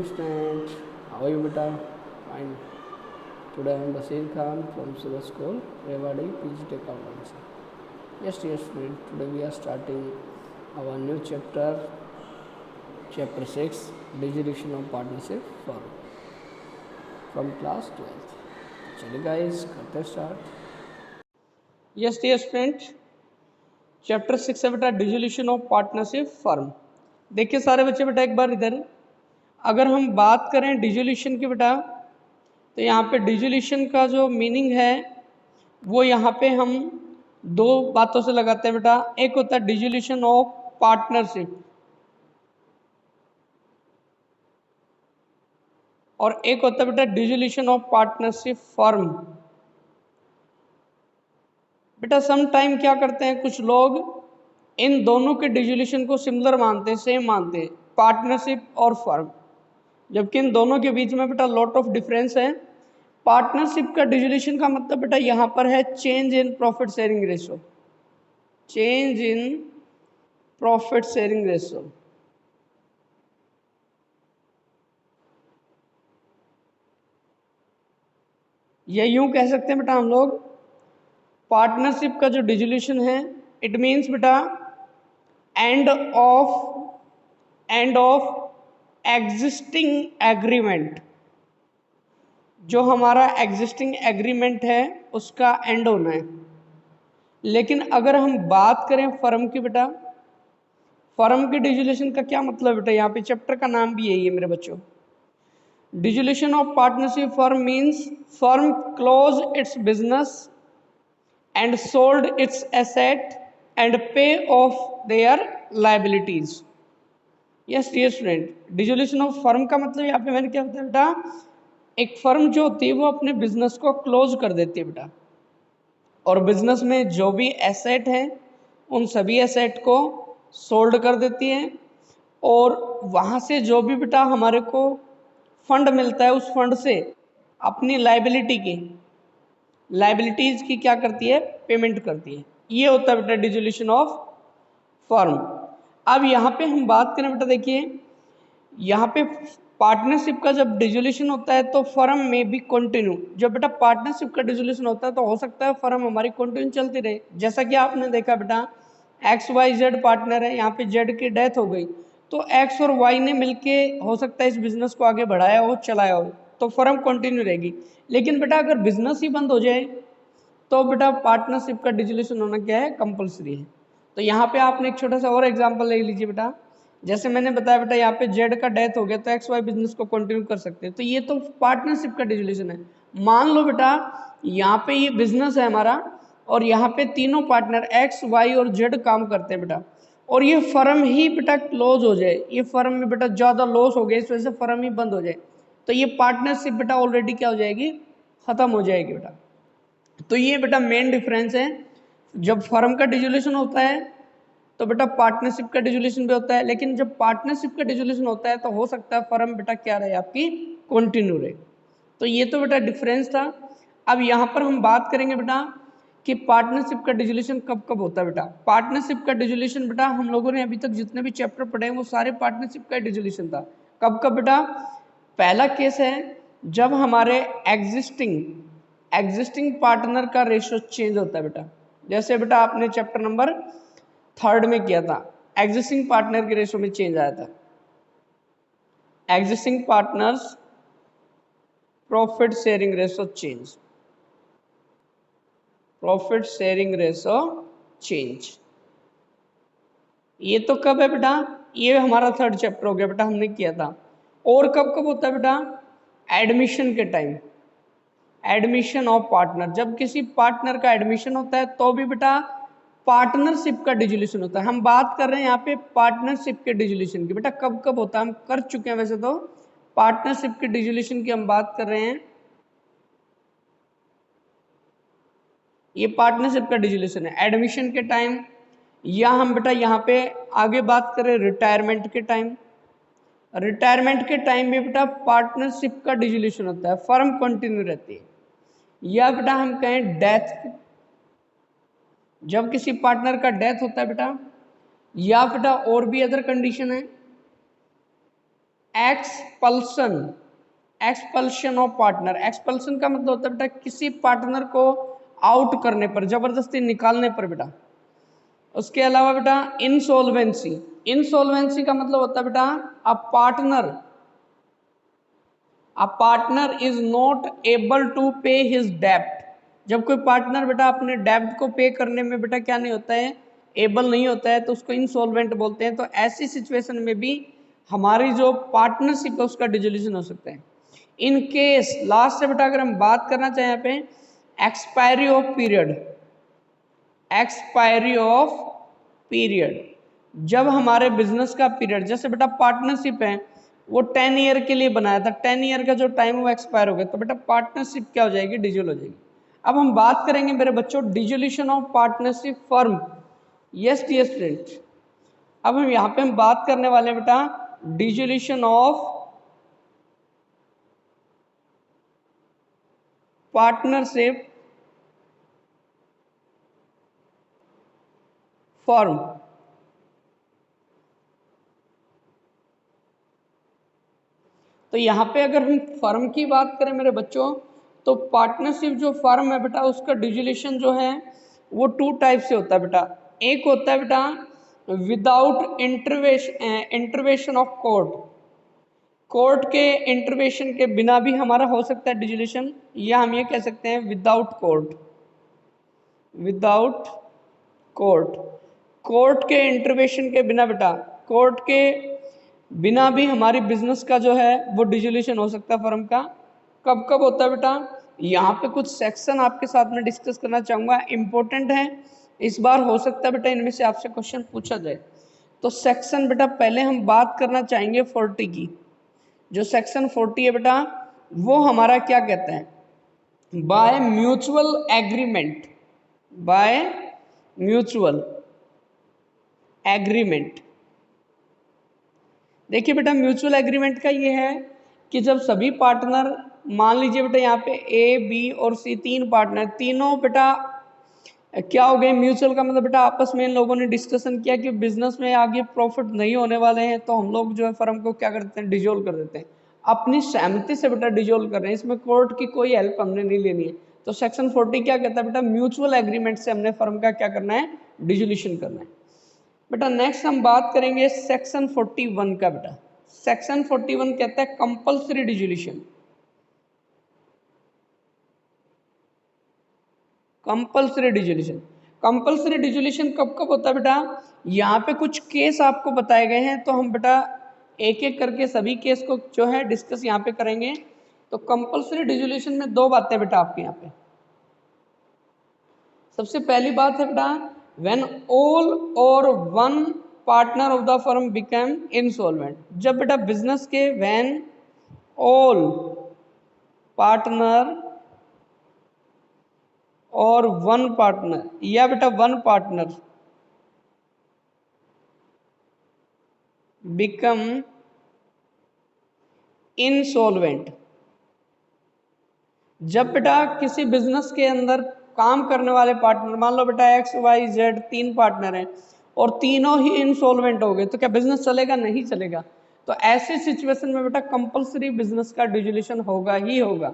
morning students. How are you beta? Fine. Today I am Basir Khan from Suraj School, Rewadi PG Accountancy. Yes student. Today we are starting our new chapter, chapter 6, Dissolution of Partnership Firm, from class 12th. चलिए guys, करते हैं start. Yes dear student, chapter 6 है बेटा dissolution of partnership firm. देखिए सारे बच्चे बेटा एक बार इधर, अगर हम बात करें डिसोल्यूशन की बेटा, तो यहाँ पे डिसोल्यूशन का जो मीनिंग है वो यहाँ पे हम दो बातों से लगाते हैं बेटा। एक होता है डिसोल्यूशन ऑफ पार्टनरशिप और एक होता है बेटा डिसोल्यूशन ऑफ पार्टनरशिप फर्म। बेटा सम टाइम क्या करते हैं कुछ लोग, इन दोनों के डिसोल्यूशन को सिमिलर मानते हैं, सेम मानते हैं, पार्टनरशिप और फर्म, जबकि इन दोनों के बीच में बेटा लॉट ऑफ डिफरेंस है। पार्टनरशिप का डिसोल्यूशन का मतलब बेटा यहाँ पर है change in profit sharing ratio, change in profit sharing ratio. या यूं कह सकते हैं बेटा हम लोग, पार्टनरशिप का जो डिसोल्यूशन है इट मीन्स बेटा एंड ऑफ एग्जिस्टिंग एग्रीमेंट। जो हमारा एग्जिस्टिंग एग्रीमेंट है उसका एंड होना है। लेकिन अगर हम बात करें फर्म की बेटा, फर्म के डिसोल्यूशन का क्या मतलब बेटा, यहाँ पे चैप्टर का नाम भी यही है मेरे बच्चों। Dissolution of partnership firm means firm close it's business and sold its asset and pay off their liabilities. Yes dear student, dissolution of firm का मतलब यहाँ पे मैंने क्या बताया बेटा, एक फर्म जो होती है वो अपने बिजनेस को क्लोज कर देती है बेटा, और बिजनेस में जो भी एसेट है उन सभी एसेट को सोल्ड कर देती है, और वहाँ से जो भी बेटा हमारे को फंड मिलता है उस फंड से अपनी लाइबिलिटीज की क्या करती है, पेमेंट करती है। ये होता है बेटा डिसोल्यूशन ऑफ फर्म। अब यहाँ पे हम बात करें बेटा, देखिए यहाँ पे पार्टनरशिप का जब डिसोल्यूशन होता है तो फर्म में भी कंटिन्यू, जब बेटा पार्टनरशिप का डिसोल्यूशन होता है तो हो सकता है फर्म हमारी कंटिन्यू चलती रहे। जैसा कि आपने देखा बेटा XYZ पार्टनर है, यहाँ पे Z की डेथ हो गई तो X और Y ने मिलके हो सकता है इस बिजनेस को आगे बढ़ाया हो, चलाया हो, तो फर्म कंटिन्यू रहेगी। लेकिन बेटा अगर बिजनेस ही बंद हो जाए तो बेटा पार्टनरशिप का डिसोल्यूशन होना क्या है, कंपलसरी है। तो यहाँ पे आपने एक छोटा सा और एग्जांपल ले लीजिए बेटा, जैसे मैंने बताया बेटा यहाँ पे जेड का डेथ हो गया तो XY बिजनेस को कंटिन्यू कर सकते हैं, तो ये तो पार्टनरशिप का डिसोल्यूशन है। मान लो बेटा यहाँ पे ये बिजनेस है हमारा और यहाँ पे तीनों पार्टनर X, Y और Z काम करते हैं बेटा, और ये फर्म ही बेटा क्लोज हो जाए, ये फर्म में बेटा ज़्यादा लॉस हो गया इस वजह से फर्म ही बंद हो जाए, तो ये पार्टनरशिप बेटा ऑलरेडी क्या हो जाएगी, खत्म हो जाएगी बेटा। तो ये बेटा मेन डिफरेंस है। जब फर्म का डिसोल्यूशन होता है तो बेटा पार्टनरशिप का डिसोल्यूशन भी होता है, लेकिन जब पार्टनरशिप का डिसोल्यूशन होता है तो हो सकता है फर्म बेटा क्या रहे, आपकी कंटिन्यू रहे। तो ये तो बेटा डिफरेंस था। अब यहाँ पर हम बात करेंगे बेटा कि पार्टनरशिप का डिसोल्यूशन कब कब होता है बेटा। पार्टनरशिप का डिसोल्यूशन बेटा हम लोगों ने अभी तक जितने भी चैप्टर पढ़े हैं वो सारे पार्टनरशिप का डिसोल्यूशन था। कब कब बेटा, पहला केस है जब हमारे एग्जिस्टिंग पार्टनर का रेशियो चेंज होता है बेटा। जैसे बेटा आपने चैप्टर नंबर 3 में किया था, एग्जिस्टिंग पार्टनर के रेशियो में चेंज आया था। Existing partners profit sharing ratio change, profit sharing ratio change. ये तो कब है बेटा, ये हमारा 3rd चैप्टर हो गया बेटा, हमने किया था। और कब कब होता है बेटा, एडमिशन के टाइम, एडमिशन ऑफ पार्टनर, जब किसी पार्टनर का एडमिशन होता है तो भी बेटा पार्टनरशिप का डिसोल्यूशन होता है। हम बात कर रहे हैं यहाँ पे पार्टनरशिप के डिसोल्यूशन की बेटा, कब कब होता है हम कर चुके हैं वैसे तो, पार्टनरशिप के डिसोल्यूशन की हम बात कर रहे हैं। ये पार्टनरशिप का डिसोल्यूशन है एडमिशन के टाइम, या हम बेटा यहाँ पे आगे बात करें रिटायरमेंट के टाइम। रिटायरमेंट के टाइम में बेटा पार्टनरशिप का डिसोल्यूशन होता है, फर्म कंटिन्यू रहती है। या बेटा हम कहें डेथ, जब किसी पार्टनर का डेथ होता है बेटा, या बेटा और भी अदर कंडीशन है, expulsion, expulsion of partner. Expulsion का मतलब होता है बेटा किसी पार्टनर को आउट करने पर, जबरदस्ती निकालने पर बेटा। उसके अलावा बेटा इंसॉल्वेंसी, इंसॉल्वेंसी का मतलब होता है बेटा a partner is not able to pay his डेब्ट। जब कोई पार्टनर बेटा अपने डेब्ट को पे करने में बेटा क्या नहीं होता है, एबल नहीं होता है, तो उसको इंसॉल्वेंट बोलते हैं। तो ऐसी सिचुएशन में भी हमारी जो पार्टनरशिप है उसका डिसोल्यूशन हो सकता है। इन केस लास्ट से बेटा अगर हम बात करना चाहें यहाँ पे expiry of period, expiry of period, जब हमारे बिजनेस का पीरियड, जैसे बेटा पार्टनरशिप है वो 10 ईयर के लिए बनाया था, 10 ईयर का जो टाइम वो एक्सपायर हो गया, तो बेटा पार्टनरशिप क्या हो जाएगी, डिजोल हो जाएगी। अब हम बात करेंगे मेरे बच्चों dissolution of partnership firm. Yes dear student, अब हम यहाँ पे हम बात करने वाले हैं बेटा डिजोल्यूशन ऑफ पार्टनरशिप फर्म। तो यहाँ पे अगर हम फर्म की बात करें मेरे बच्चों, तो पार्टनरशिप जो फर्म है बेटा उसका डिसोल्यूशन जो है वो 2 टाइप से होता है बेटा। एक होता है बेटा without intervention of court, court के इंटरवेंशन के बिना भी हमारा हो सकता है डिसोल्यूशन, या हम ये कह सकते हैं without court, without court, court के इंटरवेंशन के बिना बेटा, कोर्ट के बिना भी हमारी बिजनेस का जो है वो डिसोल्यूशन हो सकता है फर्म का। कब कब होता है बेटा, यहाँ पे कुछ सेक्शन आपके साथ में डिस्कस करना चाहूँगा, इम्पोर्टेंट है, इस बार हो सकता है बेटा इनमें से आपसे क्वेश्चन पूछा जाए। तो सेक्शन बेटा पहले हम बात करना चाहेंगे 40 की। जो सेक्शन 40 है बेटा वो हमारा क्या कहता है, by mutual agreement, by mutual agreement. देखिए बेटा म्यूचुअल एग्रीमेंट का ये है कि जब सभी पार्टनर, मान लीजिए बेटा यहाँ पे ए बी और सी 3 पार्टनर, तीनों बेटा क्या हो गए म्यूचुअल का मतलब बेटा आपस में इन लोगों ने डिस्कशन किया कि बिजनेस में आगे प्रॉफिट नहीं होने वाले हैं, तो हम लोग जो है फर्म को क्या करते हैं, डिजोल्व कर देते हैं, अपनी सहमति से बेटा डिजोल्व कर रहे हैं, इसमें कोर्ट की कोई हेल्प हमने नहीं लेनी है। तो सेक्शन 40 क्या कहता है बेटा, म्यूचुअल एग्रीमेंट से हमने फर्म का क्या करना है, डिजोल्यूशन करना है। बेटा नेक्स्ट हम बात करेंगे सेक्शन 41 का। बेटा सेक्शन 41 कहता है compulsory dissolution, compulsory dissolution. Compulsory dissolution कब कब होता है बेटा, यहाँ पे कुछ केस आपको बताए गए हैं, तो हम बेटा एक एक करके सभी केस को जो है डिस्कस यहाँ पे करेंगे। तो कंपल्सरी डिसोल्यूशन में 2 बातें बेटा आपके यहाँ पे। सबसे पहली बात है बेटा व्हेन ऑल और one partner of the firm become insolvent, जब बेटा बिजनेस के व्हेन ऑल पार्टनर और वन पार्टनर, या बेटा वन पार्टनर बिकम इंसॉल्वेंट, जब बेटा किसी बिजनेस के अंदर काम करने वाले पार्टनर, मान लो बेटा एक्स वाई जेड 3 पार्टनर हैं और तीनों ही इंसॉल्वेंट हो गए, तो क्या बिजनेस चलेगा, नहीं चलेगा। तो ऐसे सिचुएशन में बेटा कंपल्सरी बिजनेस का डिसोल्यूशन होगा ही होगा।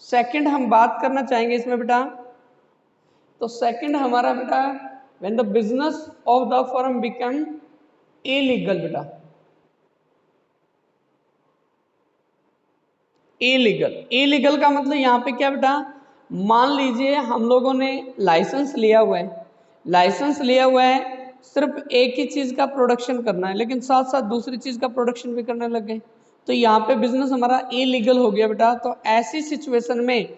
सेकंड हम बात करना चाहेंगे इसमें बेटा, तो सेकंड हमारा बेटा when the business of the firm become illegal, बेटा इलीगल, इलीगल का मतलब यहाँ पे क्या बेटा, मान लीजिए हम लोगों ने लाइसेंस लिया हुआ है, लाइसेंस लिया हुआ है सिर्फ एक ही चीज़ का प्रोडक्शन करना है, लेकिन साथ साथ दूसरी चीज़ का प्रोडक्शन भी करने लग गए, तो यहाँ पे बिजनेस हमारा इलीगल हो गया बेटा। तो ऐसी सिचुएशन में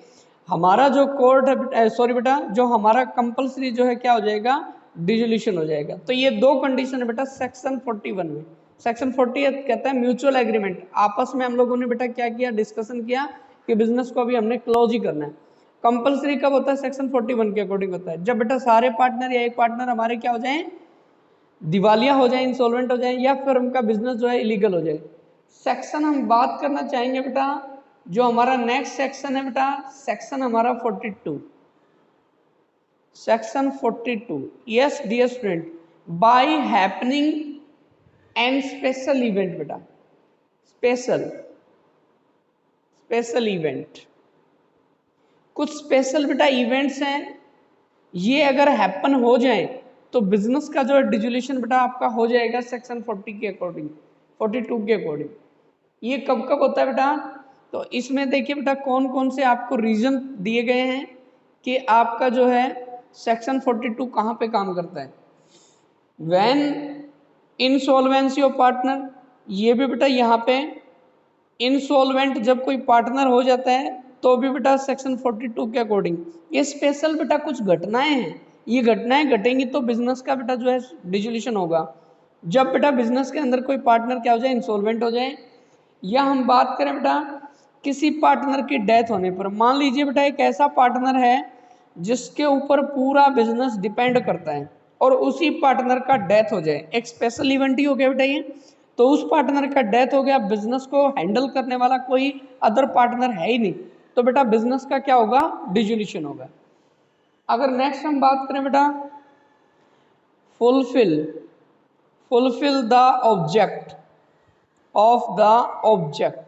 हमारा जो कोर्ट है, सॉरी बेटा जो हमारा कंपल्सरी जो है क्या हो जाएगा, डिसोल्यूशन हो जाएगा। तो ये 2 कंडीशन है बेटा सेक्शन 41 में। सेक्शन 40 कहता है म्यूचुअल एग्रीमेंट, आपस में हम लोगों ने बेटा क्या किया, डिस्कशन किया कि बिजनेस को अभी हमने क्लोज ही करना है। कंपल्सरी कब होता है, सेक्शन 41 के अकॉर्डिंग होता है, जब बेटा सारे पार्टनर या एक पार्टनर हमारे क्या हो जाए, दिवालिया हो जाए, इंसॉल्वेंट हो जाए, या फिर उनका बिजनेस जो है इलीगल हो जाए। सेक्शन हम बात करना चाहेंगे बेटा, जो हमारा नेक्स्ट सेक्शन है बेटा, सेक्शन हमारा 42, section 42। Yes dear student, by happening and special event, बेटा स्पेशल इवेंट, कुछ स्पेशल बेटा इवेंट्स हैं, ये अगर हैपन हो जाए तो बिजनेस का जो है डिसोल्यूशन बेटा आपका हो जाएगा सेक्शन 40 के अकॉर्डिंग, 42 के अकॉर्डिंग। ये कब कब होता है बेटा, तो इसमें देखिए बेटा कौन कौन से आपको रीजन दिए गए हैं कि आपका जो है सेक्शन 42 कहाँ पे काम करता है। व्हेन इंसॉल्वेंसी ऑफ पार्टनर, ये भी बेटा यहाँ पे इंसॉल्वेंट जब कोई पार्टनर हो जाता है तो भी बेटा सेक्शन 42 के अकॉर्डिंग ये स्पेशल बेटा कुछ घटनाएं हैं, ये घटनाएं घटेंगी तो बिजनेस का बेटा जो है डिसोल्यूशन होगा। जब बेटा बिजनेस के अंदर कोई पार्टनर क्या हो जाए, इंसॉल्वेंट हो जाए, या हम बात करें बेटा किसी पार्टनर की डेथ होने पर, मान लीजिए बेटा एक ऐसा पार्टनर है जिसके ऊपर पूरा बिजनेस डिपेंड करता है और उसी पार्टनर का डेथ हो जाए, एक स्पेशल इवेंट ही हो गया बेटा ये। तो उस पार्टनर का डेथ हो गया, बिजनेस को हैंडल करने वाला कोई अदर पार्टनर है ही नहीं, तो बेटा बिजनेस का क्या होगा, डिसोल्यूशन होगा। अगर नेक्स्ट हम बात करें बेटा fulfil the object of the object,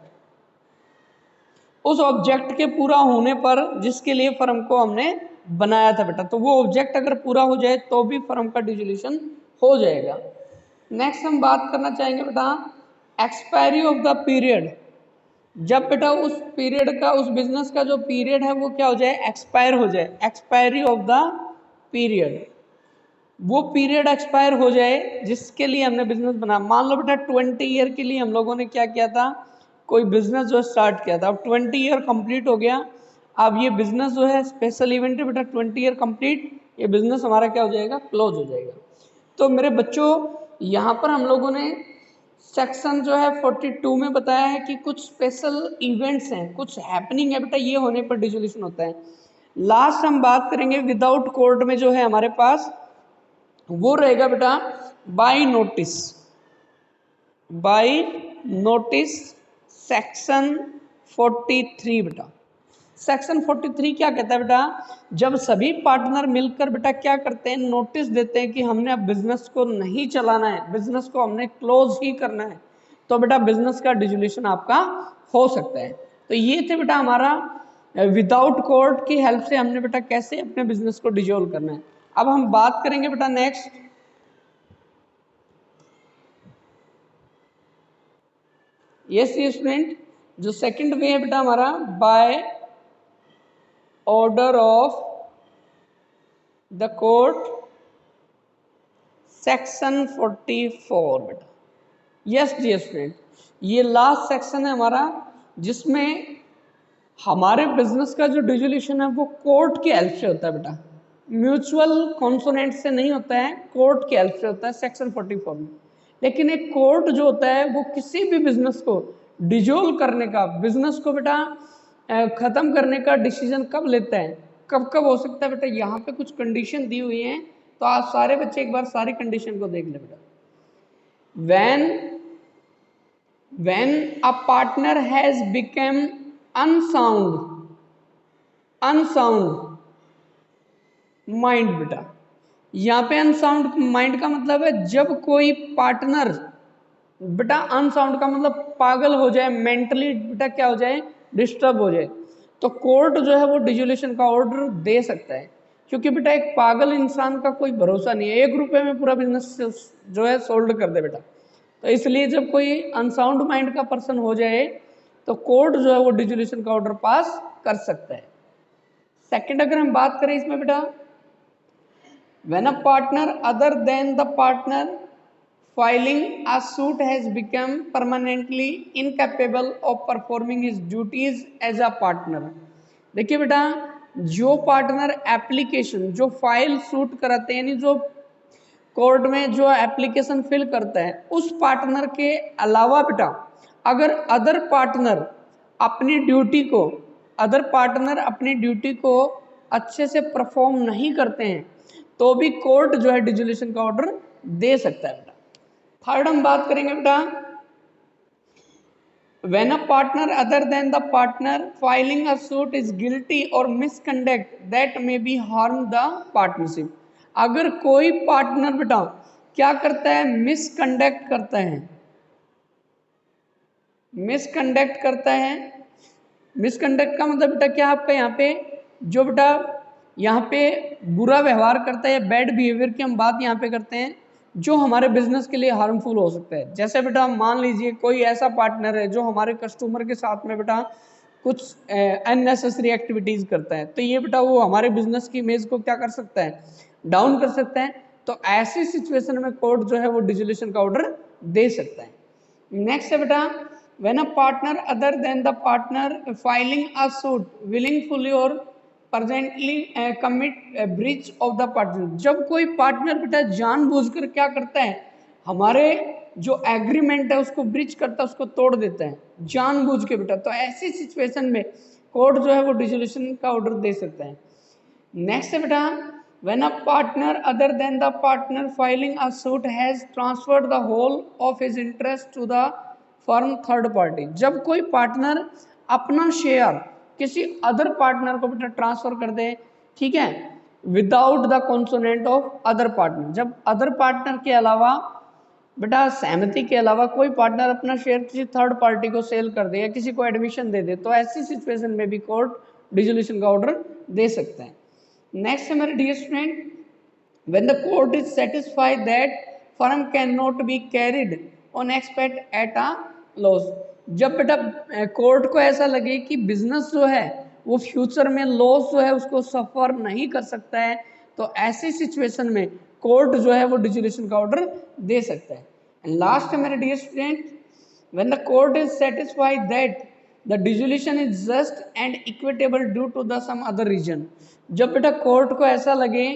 उस ऑब्जेक्ट के पूरा होने पर जिसके लिए फर्म को हमने बनाया था बेटा, तो वो ऑब्जेक्ट अगर पूरा हो जाए तो भी फर्म का डिसोल्यूशन हो जाएगा। नेक्स्ट हम बात करना चाहेंगे बेटा एक्सपायरी ऑफ द पीरियड, जब बेटा उस पीरियड का, उस बिजनेस का जो पीरियड है वो क्या हो जाए, एक्सपायर हो जाए, एक्सपायरी ऑफ द पीरियड, वो पीरियड एक्सपायर हो जाए जिसके लिए हमने बिजनेस बना। मान लो बेटा 20 ईयर के लिए हम लोगों ने क्या किया था, कोई बिजनेस जो स्टार्ट किया था, अब 20 ईयर कंप्लीट हो गया, अब ये बिजनेस जो है स्पेशल इवेंट है बेटा, 20 ईयर कंप्लीट, ये बिजनेस हमारा क्या हो जाएगा, क्लोज हो जाएगा। तो मेरे बच्चों यहाँ पर हम लोगों ने सेक्शन जो है 42 में बताया है कि कुछ स्पेशल इवेंट्स हैं, कुछ हैपनिंग है बेटा, ये होने पर डिसोल्यूशन होता है। लास्ट हम बात करेंगे विदाउट कोर्ट में जो है हमारे पास, वो रहेगा बेटा बाय नोटिस, सेक्शन 43 बेटा। सेक्शन 43 क्या कहता है बेटा, जब सभी पार्टनर मिलकर बेटा क्या करते हैं, नोटिस देते हैं कि हमने अब बिजनेस को नहीं चलाना है, बिजनेस को हमने क्लोज ही करना है, तो बेटा बिजनेस का डिसोल्यूशन आपका हो सकता है। तो ये थे बेटा हमारा विदाउट कोर्ट की हेल्प से हमने बेटा कैसे अपने बिजनेस को डिसॉल्व करना है। अब हम बात करेंगे बेटा नेक्स्ट, यस स्टूडेंट, जो सेकंड वे है बेटा हमारा by order of the court, section 44 बेटा। यस जी स्टूडेंट, ये लास्ट सेक्शन है हमारा जिसमें हमारे बिजनेस का जो डिसोल्यूशन है वो कोर्ट की हेल्प से होता है बेटा, म्यूचुअल कॉन्सोनेंट से नहीं होता है, कोर्ट की हेल्प से होता है सेक्शन 44 में। लेकिन एक कोर्ट जो होता है वो किसी भी बिजनेस को डिसॉल्व करने का, बिजनेस को बेटा खत्म करने का डिसीजन कब लेता है, कब कब हो सकता है बेटा, यहाँ पे कुछ कंडीशन दी हुई हैं, तो आप सारे बच्चे एक बार सारी कंडीशन को देख ले बेटा। when a partner has become unsound mind बेटा, यहाँ पे अनसाउंड माइंड का मतलब है जब कोई पार्टनर बेटा, अनसाउंड का मतलब पागल हो जाए, मेंटली बेटा क्या हो जाए, डिस्टर्ब हो जाए, तो कोर्ट जो है वो डिसोल्यूशन का ऑर्डर दे सकता है, क्योंकि बेटा एक पागल इंसान का कोई भरोसा नहीं है, 1 रुपये में पूरा बिजनेस जो है सोल्ड कर दे बेटा। तो इसलिए जब कोई अनसाउंड माइंड का पर्सन हो जाए तो कोर्ट जो है वो डिसोल्यूशन का ऑर्डर पास कर सकता है। सेकंड अगर हम बात करें इसमें बेटा, when a partner other than the partner filing a suit has become permanently incapable of performing his duties as a partner। देखिए बेटा, जो पार्टनर एप्लीकेशन, जो फाइल सूट कराते हैं, यानी जो कोर्ट में जो एप्लीकेशन फिल करता है, उस पार्टनर के अलावा बेटा अगर अदर पार्टनर अपनी ड्यूटी को अच्छे से परफॉर्म नहीं करते हैं तो भी कोर्ट जो है डिसोल्यूशन का ऑर्डर दे सकता है बेटा। थर्ड हम बात करेंगे बेटा, when a partner other than the partner filing a suit is guilty or misconduct that may be harm the partnership। अगर कोई पार्टनर बेटा क्या करता है, मिसकंडक्ट करता है, मिसकंडक्ट करता है। मिसकंडक्ट का मतलब बेटा क्या आपका यहाँ पे जो बेटा यहाँ पे बुरा व्यवहार करता है या बैड बिहेवियर की हम बात यहाँ पे करते हैं जो हमारे बिजनेस के लिए हार्मफुल हो सकता है। जैसे बेटा मान लीजिए कोई ऐसा पार्टनर है जो हमारे कस्टमर के साथ में बेटा कुछ अननेसेसरी एक्टिविटीज करता है, तो ये बेटा वो हमारे बिजनेस की इमेज को क्या कर सकता है, डाउन कर सकता है। तो ऐसी सिचुएशन में कोर्ट जो है वो डिसोल्यूशन का ऑर्डर दे सकता है। नेक्स्ट है बेटा when a partner other than the partner filing a suit willingly or presently commit a breach of the partner। जब कोई पार्टनर बेटा जानबूझकर क्या करता है, हमारे जो एग्रीमेंट है उसको ब्रीच करता है, उसको तोड़ देता है जानबूझ के बेटा, तो ऐसी सिचुएशन में कोर्ट जो है वो डिसोल्यूशन का ऑर्डर दे सकता है। नेक्स्ट है बेटा when a partner other than the partner filing a suit has transferred the whole of his interest to the firm third party। जब कोई पार्टनर अपना शेयर किसी अदर पार्टनर को बेटा ट्रांसफर कर दे, ठीक है, without the consonant of other partner. जब अदर पार्टनर के अलावा बेटा सहमति के अलावा कोई पार्टनर अपना शेयर किसी थर्ड पार्टी को सेल कर दे या किसी को एडमिशन दे दे, तो ऐसी सिचुएशन में भी कोर्ट डिसोल्यूशन का ऑर्डर दे सकता है। नेक्स्ट है मेरे dear student, when the court is satisfied that firm cannot be carried on expect at a loss। जब बेटा कोर्ट को ऐसा लगे कि बिजनेस जो है वो फ्यूचर में लॉस जो है उसको सफर नहीं कर सकता है, तो ऐसी सिचुएशन में कोर्ट जो है वो डिसोल्यूशन का ऑर्डर दे सकता है। एंड लास्ट है मेरे dear student, when the court is satisfied that the dissolution is just and equitable due to the some other reason। जब बेटा कोर्ट को ऐसा लगे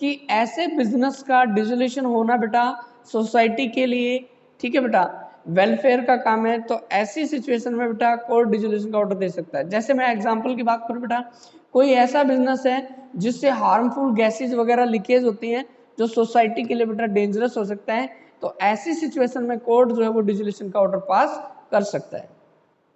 कि ऐसे बिजनेस का डिसोल्यूशन होना बेटा सोसाइटी के लिए, ठीक है बेटा, वेलफेयर का काम है, तो ऐसी सिचुएशन में बेटा कोर्ट डिसोल्यूशन का ऑर्डर दे सकता है। जैसे मैं एग्जांपल की बात करूं बेटा, कोई ऐसा बिजनेस है जिससे हार्मफुल गैसेज वगैरह लीकेज होती हैं जो सोसाइटी के लिए बेटा डेंजरस हो सकता है, तो ऐसी सिचुएशन में कोर्ट जो है वो डिसोल्यूशन का ऑर्डर पास कर सकता है।